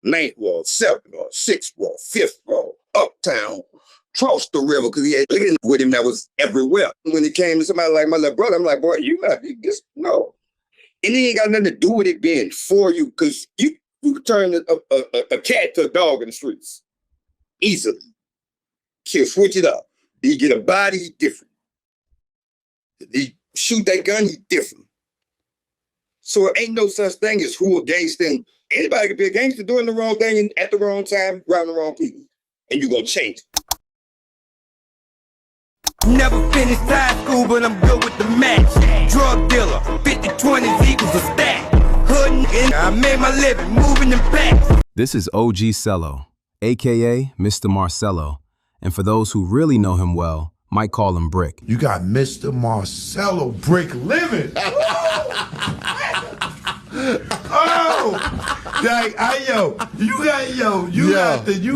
ninth wall, 7th wall, 6th wall, 5th wall, uptown, crossed the river, because he had with him that was everywhere. When he came to somebody like my little brother, I'm like, boy, you just, no. And it ain't got nothing to do with it being for you, because you can turn a cat to a dog in the streets. Easily. He'll switch it up. He get a body, he different. He shoot that gun, he different. So it ain't no such thing as who a gangster. Anybody can be a gangster doing the wrong thing at the wrong time, around the wrong people. And you're gonna change it. Never finished high school, but I'm good with the match. Drug dealer, 50-20s equals a stack. Hood and I made my living moving in packs. This is OG Celo, aka Mr. Marcelo, and for those who really know him well, might call him Brick. You got Mr. Marcelo Brick living. Oh, like you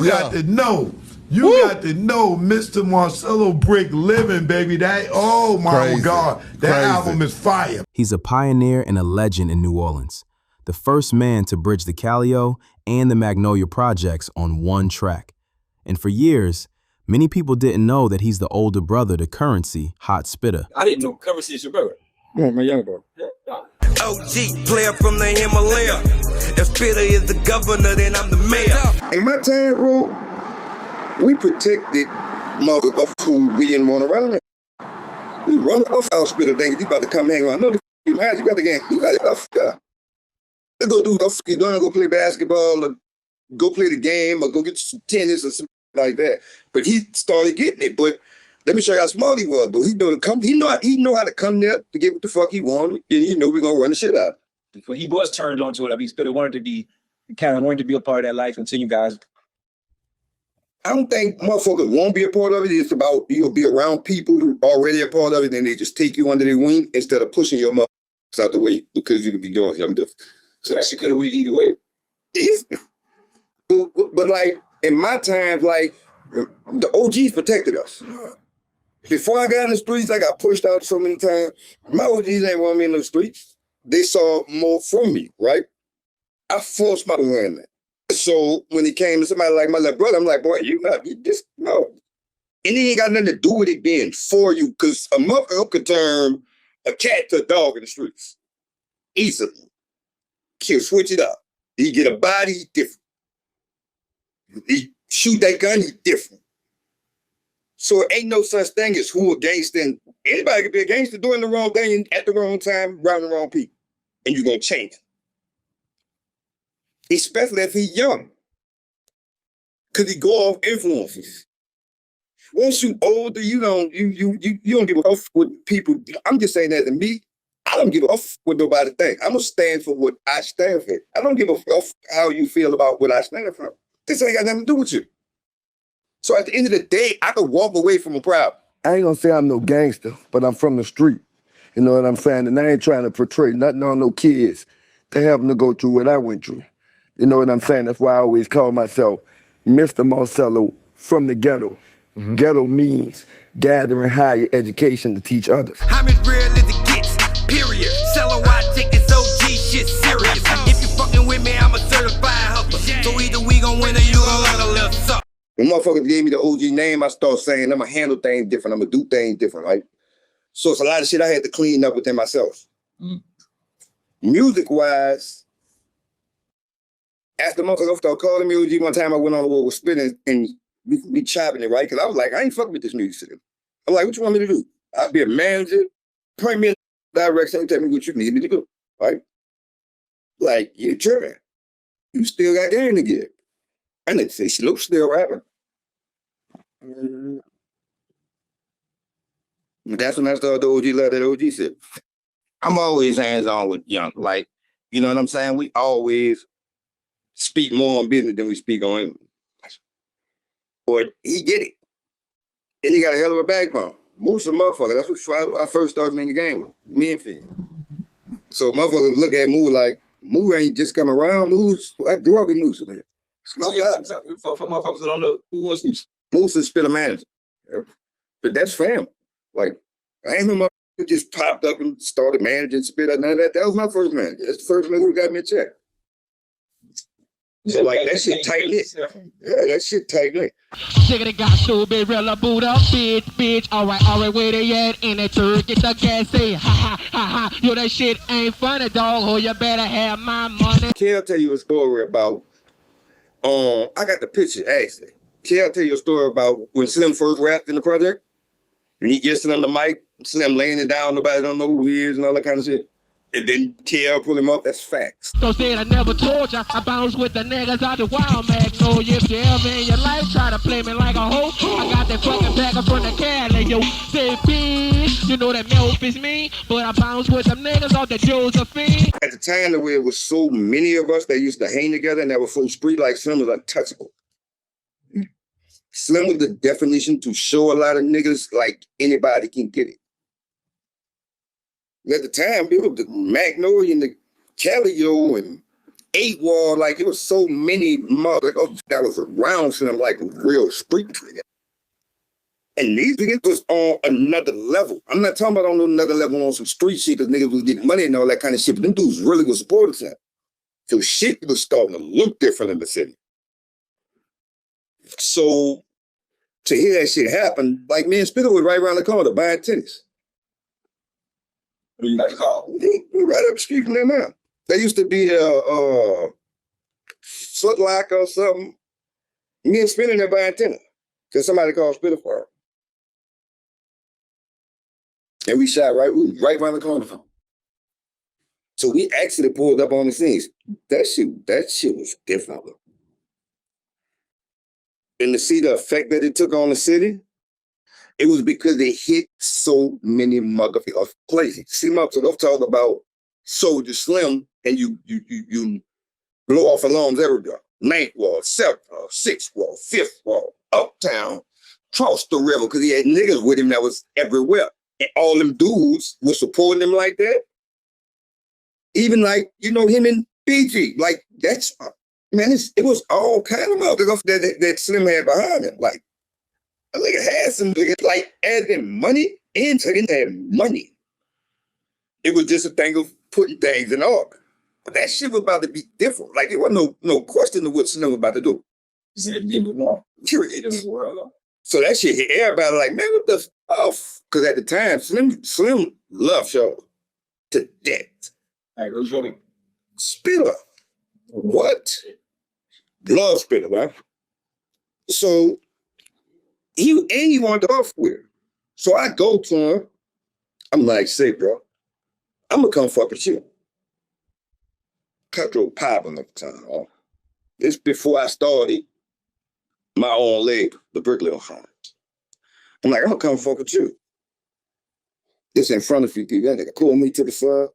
got to know. You got to know Mr. Marcelo Brick living, baby. That, oh my God, that album is fire. He's a pioneer and a legend in New Orleans. The first man to bridge the Calio and the Magnolia projects on one track. And for years, many people didn't know that he's the older brother to Currency, Hot Spitta. I didn't know Currency is your brother. Yeah, my younger brother. OG, player from the Himalaya. If Spitta is the governor, then I'm the mayor. In my time, bro, we protected motherfuckers who we didn't want around. We run off our Spitta thing. You about to come hang around. No, you got the game. You got it. Let's go do stuff. You don't go play basketball or go play the game or go get some tennis or something like that. But he started getting it. But let me show you how smart he was. But he know how to come there to get what the fuck he wanted. And he know we're gonna run the shit out. When he was turned on to it, I mean, Spitta wanted to be a part of that life until you guys. I don't think motherfuckers won't be a part of it. It's about you'll be around people who are already a part of it, and they just take you under their wing instead of pushing your motherfuckers out the way because you could be doing something different. So that shit could have went either way. But like in my times, like the OGs protected us. Before I got in the streets, I got pushed out so many times. My OGs ain't want me in the streets. They saw more from me, right? I forced my way in there. So when it came to somebody like my little brother, I'm like, boy, you just, no. And it ain't got nothing to do with it being for you, because a motherfucker could turn a cat to a dog in the streets. Easily. He'll switch it up. He get a body, he different. He shoot that gun, he different. So it ain't no such thing as who a gangster. Anybody can be a gangster doing the wrong thing at the wrong time, around the wrong people. And you're gonna change it. Especially if he's young. Cause he go off influences. Once you older, you don't give a fuck with people. I'm just saying that to me, I don't give a fuck what nobody think. I'm gonna stand for what I stand for. I don't give a fuck how you feel about what I stand for. This ain't got nothing to do with you. So at the end of the day, I could walk away from a problem. I ain't gonna say I'm no gangster, but I'm from the street. You know what I'm saying? And I ain't trying to portray nothing on no kids. They having to go through what I went through. You know what I'm saying? That's why I always call myself Mr. Marcelo from the ghetto. Mm-hmm. Ghetto means gathering higher education to teach others. I'm as real as it gets, period. Celo, I take this OG shit serious. If you fucking with me, I'm a certified hustler. So either we gon' win or you gon' learn a little something. When motherfuckers gave me the OG name, I start saying I'm gonna handle things different. I'm gonna do things different, right? So it's a lot of shit I had to clean up within myself. Mm. Music-wise, after motherfuckers started calling me OG, one time I went on the road with Spitta and we chopping it, right? Because I was like, I ain't fucking with this music shit. I'm like, what you want me to do? I'll be a manager, point me in the direction, tell me what you need me to do, right? Like, you're tripping. You still got game to give. And they say, she looks still rapping. That's when I started the OG love that OG said. I'm always hands-on with young. Like, you know what I'm saying? We always speak more on business than we speak on English. But he get it. And he got a hell of a backbone. Moose a motherfucker. That's what I first started in the game with. Me and Finn. So motherfuckers look at Moose like, Moose ain't just come around. Moose, I grew up with Moose. For motherfuckers that don't know who was Moose. Moose is Spitta manager. But that's family. Like, I ain't no motherfucker just popped up and started managing Spitta. None of that. That was my first manager. That's the first nigga who got me a check. So like that shit tight lit. Yeah, that shit tight lit. Shiggity got so big, real boot up, bitch. Alright, where they at? In the turret, get the gas, say, ha. Yo, that shit ain't funny, dog. Oh, you better have my money. Kel tell you a story about, I got the picture, actually. Kel tell you a story about when Slim first rapped in the project. And he gets Slim the mic, Slim laying it down, nobody don't know who he is and all that kind of shit. And then Kel pull him up, that's facts. So said I never told ya, I bounce with the niggas out the wild Magnolia. If you ever in your life try to play me like a hoe, I got that fucking packer from the Cali, yo. Say bitch, you know that Memphis me, but I bounce with them niggas off the Josephine. At the time where it was so many of us that used to hang together and that were full street, like Slim was untouchable. Slim was the definition to show a lot of niggas like anybody can get it. At the time, it was the Magnolia and the Calio and 8 Wall, like it was so many motherfuckers that was around Slim like a real street nigga. And these niggas was on another level. I'm not talking about on another level on some street shit because niggas was getting money and all that kind of shit, but them dudes really was supporting Slim. So shit was starting to look different in the city. So to hear that shit happen, like me and Spitta was right around the corner buying tennis. We right up the street from there now. There used to be a Foot Locker or something. Me and Spitta there buying tennis. Because somebody called Spitta for her. And we shot right around the corner from him. So we actually pulled up on the scenes. That shit was different. And to see the effect that it took on the city, it was because they hit so many motherfuckers places. See, I'm talking about Soulja Slim, and you blow off alarms everywhere. 9th Wall, 7th Wall, 6th Wall, 5th Wall, Uptown, cross the river, because he had niggas with him that was everywhere. And all them dudes was supporting him like that. Even like, him and BG, like that's, man, it was all kind of motherfuckers that Slim had behind him. Like, a nigga had some niggas like adding money and taking that money. It was just a thing of putting things in order. But that shit was about to be different. Like, there wasn't no question of what Slim was about to do. So that shit hit everybody like, man, what the f? Because at the time, Slim loved show to death. Spitta. What? Love Spitta, man. So he wanted to off with her. So I go to him. I'm like, say, bro, I'm gonna come fuck with you. Cutthroat popping at the time. Huh? This before I started my own label, the Bricklayer Farm. I'm like, I'm gonna come fuck with you. This in front of you, dude. That nigga called me to the side.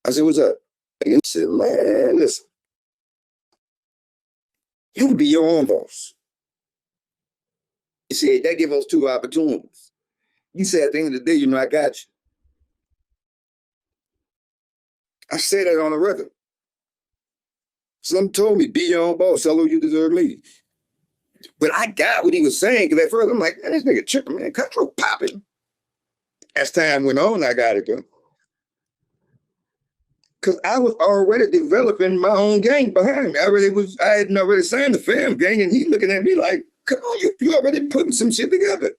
I said, what's up? And he said, man, listen. You be your own boss. He said, that give us 2 opportunities. You said at the end of the day, I got you. I said that on the record. Some told me, be your own boss, Celo, you deserve me. But I got what he was saying, because at first I'm like, man, this nigga tripping, man, cutthroat popping. As time went on, I got it, bro. Because I was already developing my own gang behind me. I had already signed the fam gang, and he looking at me like, come on, you already putting some shit together.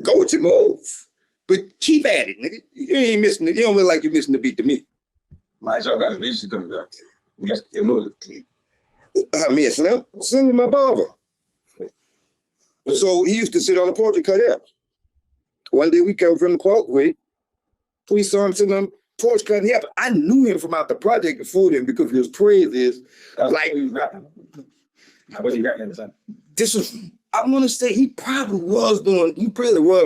Go with your moves. But keep at it, nigga. You ain't missing it. You don't look like you're missing the beat to me. My job got to come back. Me and Slim my barber. So he used to sit on the porch and cut hair. One day we came from the parkway. We saw him sitting on the porch cutting hair. I knew him from out the project before then because his praise is like. How was he rapping? This was, I want to say he probably was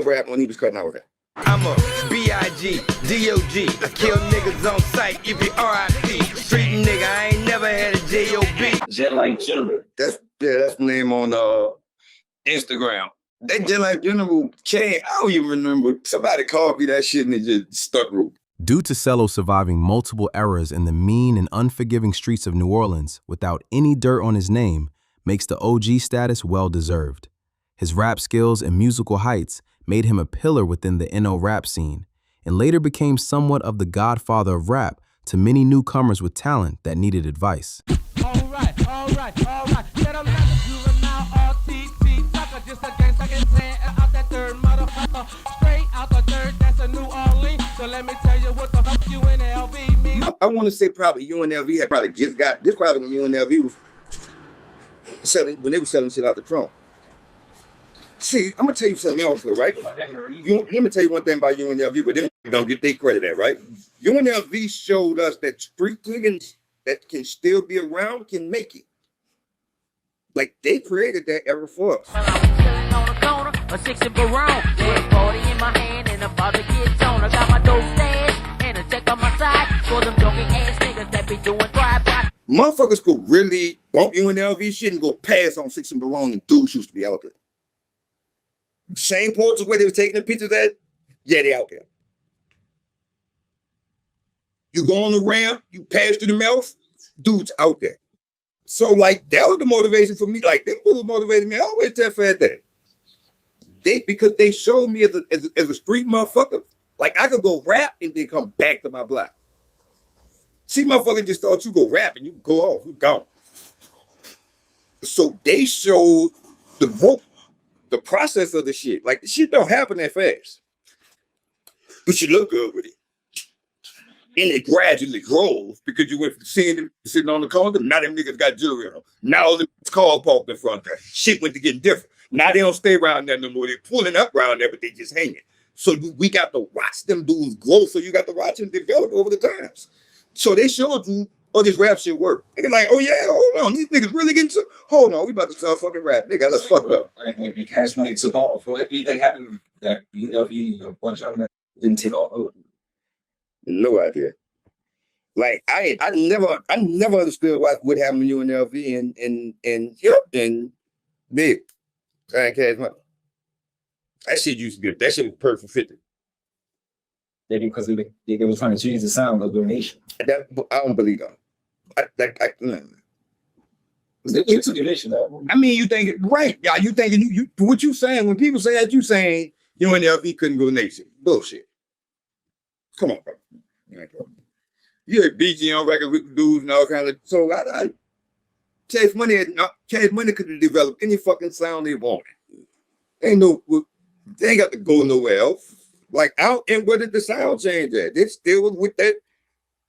rapping when he was cutting out with that. I'm a B.I.G. D.O.G. I kill niggas on sight, if you R.I.P. Street nigga, I ain't never had a J.O.B. Jet Like General. That's the name on Instagram. That Jet Like General came, I don't even remember. Somebody called me that shit and it just stuck with me. Due to Celo surviving multiple eras in the mean and unforgiving streets of New Orleans without any dirt on his name, makes the OG status well-deserved. His rap skills and musical heights made him a pillar within the N.O rap scene, and later became somewhat of the Godfather of rap to many newcomers with talent that needed advice. All right. Alright. Said I'm like a juvenile RTC sucker, just a gangster get sand out that third motherfucker. Straight out the third, that's a New Orleans. So let me tell you what the fuck U.N.L.V mean. I want to say probably U.N.L.V had probably just got this. Probably when U.N.L.V was selling, when they were selling shit out the trunk. See, I'm gonna tell you something else, right? Let me tell you one thing about U.N.L.V, but then don't get their credit at, right? U.N.L.V showed us that street niggas that can still be around can make it. Like they created that era for us. Well, I was chilling on the corner, a 6 in Barone, with a 40 in my hand and about to get on. I got my dope stash and a check on my side for them joking ass niggas that be doing drive-by. Motherfuckers could really bump U.N.L.V shit and go pass on 6 and Barone, and dudes used to be out there. Same points of where they were taking the pictures at, yeah, they out there. You go on the ramp, you pass through the mouth, dudes out there. So like that was the motivation for me. Like they was motivated me. I always tell Fat that. Because they showed me as a street motherfucker, like I could go rap and then come back to my block. See, motherfucker just thought you go rap and you go off, you gone. So they showed the process of the shit. Like the shit don't happen that fast. But you look good with it. And it gradually grows because you went from seeing them sitting on the corner, now them niggas got jewelry on them. Now the car parked in front of them. Shit went to getting different. Now they don't stay around there no more. They're pulling up around there, but they just hanging. So we got to watch them dudes grow. So you got to watch them develop over the times. So they showed you, oh, this rap shit work. They're like, oh yeah, hold on, these niggas really getting to, hold on, we about to start fucking rap. Nigga, let's fuck up. And Cash Money took off. So everything happened that U.N.L.V, a bunch of them didn't take off. No idea. Like I never understood what happened to U.N.L.V and Big Cash Money. That shit used to be, that shit was perfect 50. Maybe because they were trying to change the sound of their nation. I don't believe them. It's a nation, though. I mean, you think right? Yeah, you thinking you what you saying when people say that you saying U.N.L.V couldn't go nation? Bullshit. Come on, bro. You had BG on record with dudes and all kinds of. So Cash Money could have developed any fucking sound they wanted. They ain't got to go nowhere else. Like out and where did the sound change at? They still was with that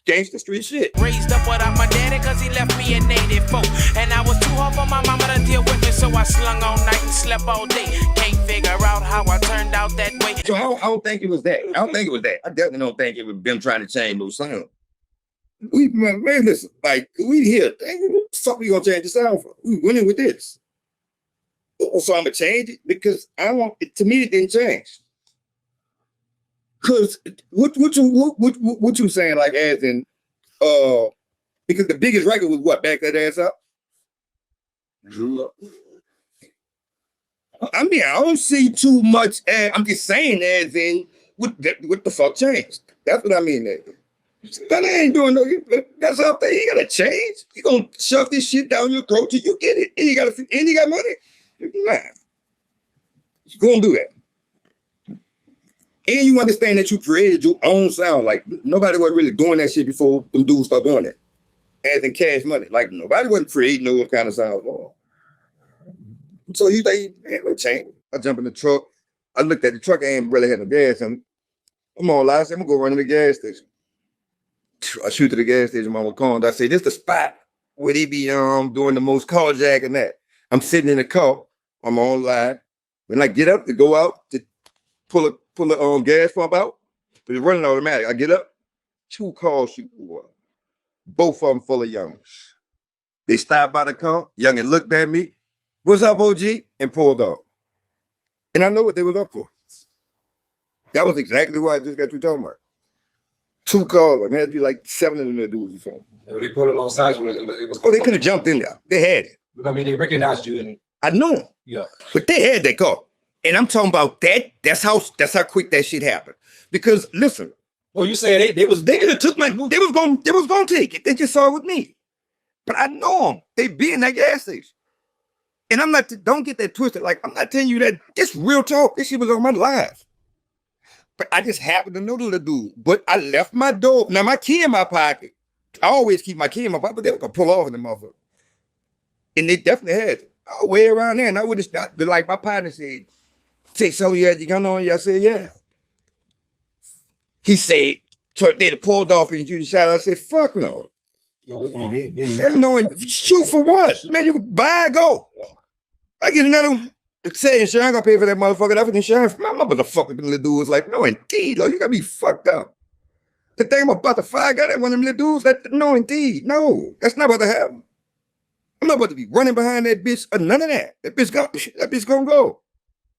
gangster street shit. Raised up without my daddy cause he left me in 84. And I was too hard for my mama to deal with me, so I slung all night and slept all day. Can't figure out how I turned out that way. So I don't think it was that. I definitely don't think it was them trying to change those sounds. Man, listen, like we here. What the fuck we gonna change the sound for? We winning with this. So I'm gonna change it because to me it didn't change. Cause what you saying, like as in because the biggest record was what, back that ass up? I mean, I don't see too much I'm just saying as in what the fuck changed. That's what I mean. That ain't doing no, that's up there. You gotta change. You gonna shove this shit down your throat till you get it. And you got money. Nah. You gonna do that. And you understand that you created your own sound. Like nobody was really doing that shit before them dudes started doing it. As in Cash Money. Like nobody wasn't creating those kind of sounds. So you think, man, no change. I jump in the truck. I looked at the truck, I ain't really had no gas. And I'm on last, I'm gonna go run to the gas station. I shoot to the gas station, mama called. I say, this the spot where they be doing the most carjacking that. I'm sitting in the car, I'm online. When I get up to go out to pull a gas pump out, but it's running automatic. I get up, 2 cars shoot up. Both of them full of youngers. They stopped by the car, youngin looked at me, what's up, OG? And pulled off. And I know what they was up for. That was exactly what I just got you talking about. 2 cars, I mean, it'd be like 7 of them that do it. They put it alongside you. Oh, they could have jumped in there. They had it. I mean, they recognized you. And I know them. Yeah. But they had that car. And I'm talking about that. That's how quick that shit happened. Because listen. Well, you said they could have took my. They was gonna take it. They just saw it with me. But I know them. They be in that gas station. And I'm not. Don't get that twisted. Like I'm not telling you that. This real talk. This shit was on my live. But I just happened to know the little dude. But I left my door. Now my key in my pocket. I always keep my key in my pocket. But they were gonna pull off in the motherfucker. And they definitely had it. Oh, way around there. And I would have stopped. But like my partner said, say, so you had your gun on you? I said, yeah. He said, so they'd have pulled off and you shot. I said, fuck no. Hell no, and shoot for what? Man, you can buy and go. I get another one. Say insurance, I ain't gonna pay for that motherfucker. That's what insurance. My motherfucking little dude was like, no, indeed, though, you gotta be fucked up. The thing I'm about to fire, I got that one of them little dudes. No, indeed, no, that's not about to happen. I'm not about to be running behind that bitch or none of that. That bitch gonna go.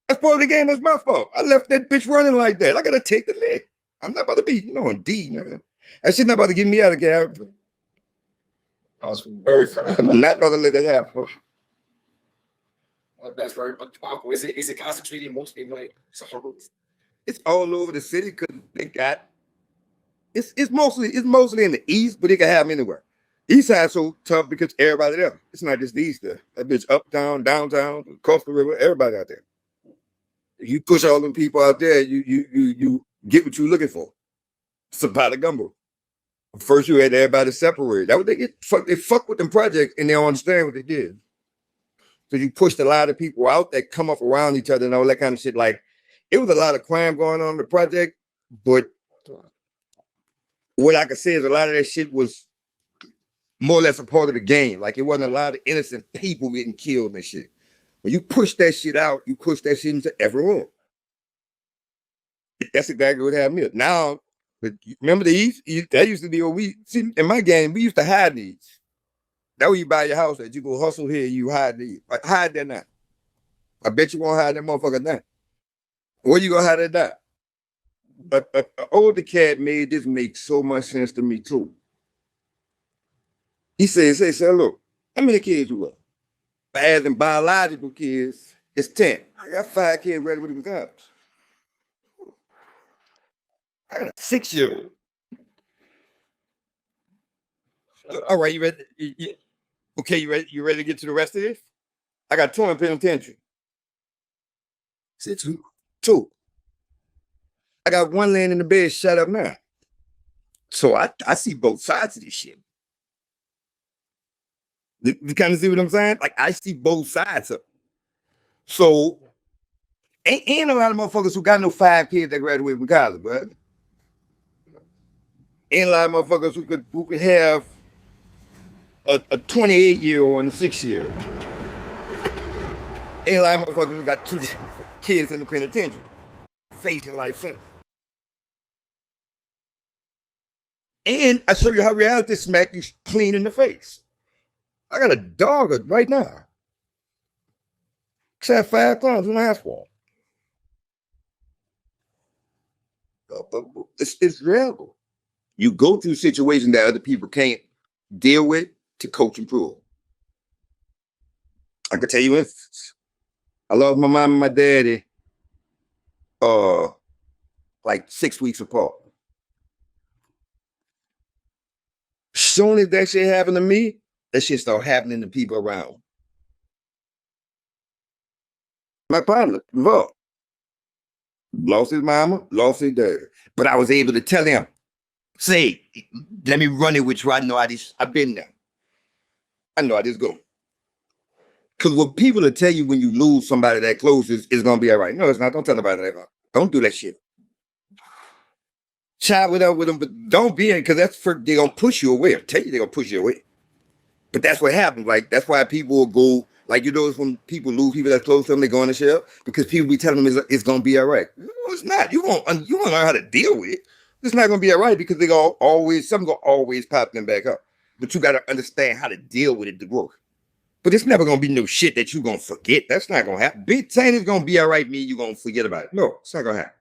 That's part of the game. That's my fault. I left that bitch running like that. I gotta take the leg. I'm not about to be, indeed, man. That shit not about to get me out of character. I was very I'm not about to let that happen. That's very powerful. Is it concentrated mostly in like suburbs? It's all over the city because they got it's mostly in the east, but they can have them anywhere. East side so tough because everybody there. It's not just the east there. That bitch uptown, downtown, across the river, everybody out there. If you push all them people out there, you get what you're looking for. It's a pot of gumbo. First you had everybody separate. That what they get. They fuck with them projects and they don't understand what they did. So you pushed a lot of people out that come up around each other and all that kind of shit. Like, it was a lot of crime going on in the project, but what I could say is a lot of that shit was more or less a part of the game. Like, it wasn't a lot of innocent people getting killed and shit. When you push that shit out, you push that shit into everyone. That's exactly what happened. Now, but remember the East? That used to be what see, in my game, we used to hide these. That way you buy your house at. You go hustle here, you hide these. Like, hide that now. I bet you won't hide that motherfucker now. Where you gonna hide that now? But an older cat made this make so much sense to me too. He said, look, how many kids you got? As in biological kids, it's 10. I got 5 kids ready with the guns. I got a 6-year-old. All right, you ready? Okay, you ready to get to the rest of this? I got 2 in penitentiary. Is it 2. I got 1 laying in the bed shut up now. So I see both sides of this shit. You kind of see what I'm saying? Like, I see both sides of it. So, ain't a lot of motherfuckers who got no 5 kids that graduate from college, but ain't a lot of motherfuckers who could have a 28-year-old and a 6-year-old. Ain't a lot of motherfuckers who got 2 kids in the penitentiary facing life sentence. And I show you how reality smack you clean in the face. I got a dog right now. It's had 5 times on the asphalt. It's real. You go through situations that other people can't deal with to coach and prove. I could tell you instances. I lost my mom and my daddy like 6 weeks apart. Soon as that shit happened to me, that shit started happening to people around. My partner, look, lost his mama, lost his dad. But I was able to tell him, say, let me run it with you. I know I've been there. I know how this go. Because what people will tell you when you lose somebody that close is going to be all right. No, it's not. Don't tell nobody that. Don't do that shit. Chat with them, but don't be in, because they're going to push you away. I tell you, they're going to push you away. But that's what happens. Like, that's why people will go, like, when people lose people that's close to them, they go in the shell, because people be telling them it's going to be all right. No, it's not. You won't learn how to deal with it. It's not going to be all right, because something going to always pop them back up. But you got to understand how to deal with it to grow. But it's never going to be no shit that you're going to forget. That's not going to happen. Big saying it's going to be all right, me, you're going to forget about it. No, it's not going to happen.